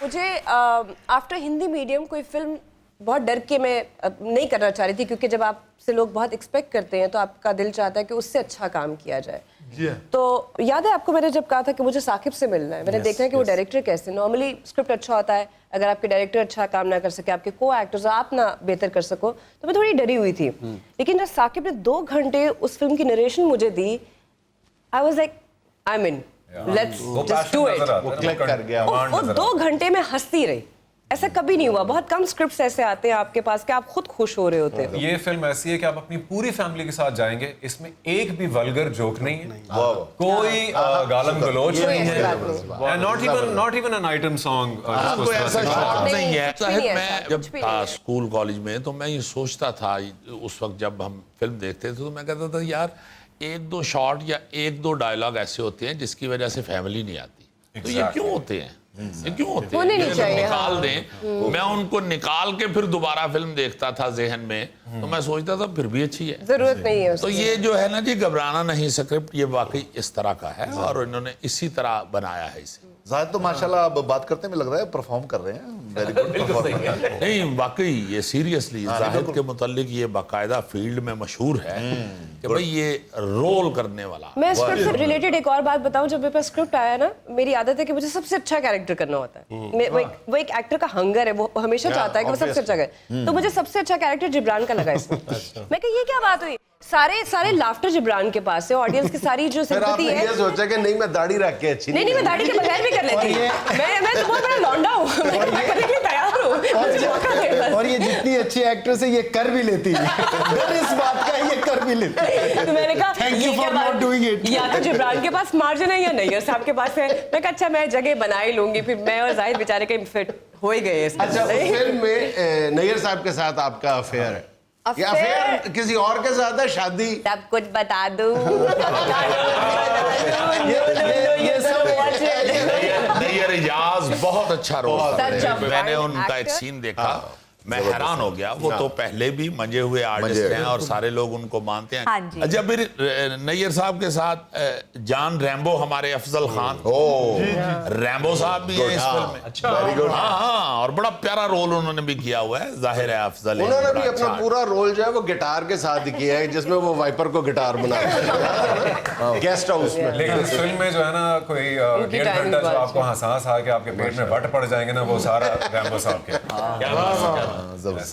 मुझे after Hindi medium कोई film बहुत डर के मैं नहीं करना चाह रही थी, क्योंकि जब आपसे लोग बहुत एक्सपेक्ट करते हैं तो आपका दिल चाहता है कि उससे अच्छा काम किया जाए। तो याद है आपको मैंने जब कहा था कि मुझे साकिब से मिलना है, मैंने देखना है कि वो डायरेक्टर कैसे। नॉर्मली स्क्रिप्ट अच्छा होता है, अगर आपके डायरेक्टर अच्छा काम ना कर सके, आपके को एक्टर्स आप ना बेहतर कर सको, तो मैं थोड़ी डरी हुई थी। लेकिन जब साकिब ने 2 घंटे उस फिल्म की नरेशन मुझे दी, I was like I am in, let's just do it. वो क्लिक कर गया। वो 2 घंटे में हंसती रही। ऐसा कभी नहीं हुआ। बहुत कम स्क्रिप्ट्स ऐसे आते हैं आपके पास कि आप खुद खुश हो रहे होते हैं। ये फिल्म ऐसी है कि आप अपनी पूरी फैमिली के साथ जाएंगे, इसमें एक भी वल्गर जोक नहीं है, कोई गालम गलोच नहीं है, not even an item song. कोई ऐसा शॉट नहीं है। कुछ भी नहीं मैं ऐसा, जब कुछ भी था नहीं है। स्कूल कॉलेज में तो मैं ये सोचता था, उस वक्त जब हम फिल्म देखते थे तो मैं कहता था यार 1-2 शॉट या 1-2 डायलॉग ऐसे होते हैं जिसकी वजह से फैमिली नहीं आती। तो ये क्यों होते हैं? ये क्यों होते हैं? होने नहीं ये चाहिए, निकाल हाँ। दें। मैं उनको निकाल के फिर दोबारा फिल्म देखता था ज़हन में, तो मैं सोचता था फिर भी अच्छी है। जरूरत नहीं है तो उसकी। ये जो है ना जी, घबराना नहीं स्क्रिप्ट, ये वाकई इस तरह का है और इन्होंने इसी तरह बनाया है इसे। जाहिद तो माशाल्लाह अब बात करते में लग रहा है परफॉर्म कर रहे हैं। Very good. नहीं वाकई ये सीरियसली जाहिद के मुतालिक ये बाकायदा फील्ड में मशहूर है कि भाई ये रोल करने वाला। मैं स्क्रिप्ट से रिलेटेड एक और बात बताऊं, जब मेरे पास स्क्रिप्ट आया ना, मेरी आदत है कि मुझे सबसे अच्छा कैरेक्टर करना होता है। वो एक एक्टर का हंगर है, वो हमेशा चाहता है कि वो सबसे अच्छा करे। तो मुझे सबसे अच्छा कैरेक्टर जिब्रान का लगा इसमें। मैं कही ये क्या बात हुई, सारे लाफ्टर जिब्रान के पास है, ऑडियंस की सारी जो फिर सिंपैथी आपने है। ये सोचा कि नहीं मैं दाढ़ी रख के अच्छी नहीं मैं दाढ़ी के बगैर भी कर लेती हूँ। मैं तो बहुत बड़ा लौंडा हूँ, मैं करने के लिए तैयार हूँ, मुझे मौका दे बस। और ये जितनी अच्छी एक्ट्रेस है ये कर भी लेती है। डर इस बात का ये कर भी लेती है। तो मैंने कहा Thank you ये for क्या बात- not doing it. या तो जिब्रान के पास मार्जिन है या नैयर साहब के पास है। मैं कहा अच्छा मैं जगह बना ही लूंगी। फिर मैं और जाहिद बेचारे के फिट हो ही गए इसमें। अच्छा, उस फिल्म में नैयर साहब के साथ आपका अफेयर है। ये अफेयर किसी और के साथ है, शादी? सब कुछ बता दूं। ये सब नैयर इजाज बहुत अच्छा रोल कर रहे Such a हैं। मैंने fine उनका एक actor. सीन देखा, मैं हैरान हो गया। वो तो पहले भी मंजे हुए आर्टिस्ट हैं और सारे लोग उनको मानते हैं। हाँ जी। जब फिर नैयर साहब के साथ जान रैम्बो, हमारे अफजल खान, रैम्बो साहब भी हैं इस फिल्म में। Very good. हाँ, और बड़ा प्यारा रोल उन्होंने भी किया हुआ है। जाहिर है अफजल उन्होंने भी अपना पूरा रोल जो है वो गिटार के साथ ही किया है, जिसमें वो वाइपर को गिटार बनाया गेस्ट हाउस में। लेकिन इस फिल्म में जो है ना कोई उनकी 1.5 timing घंटा जो बहुत आपको हंसा के आपके पेट में वट पड़ जाएंगे ना, वो सारा रैम्बो साहब के। क्या बात है।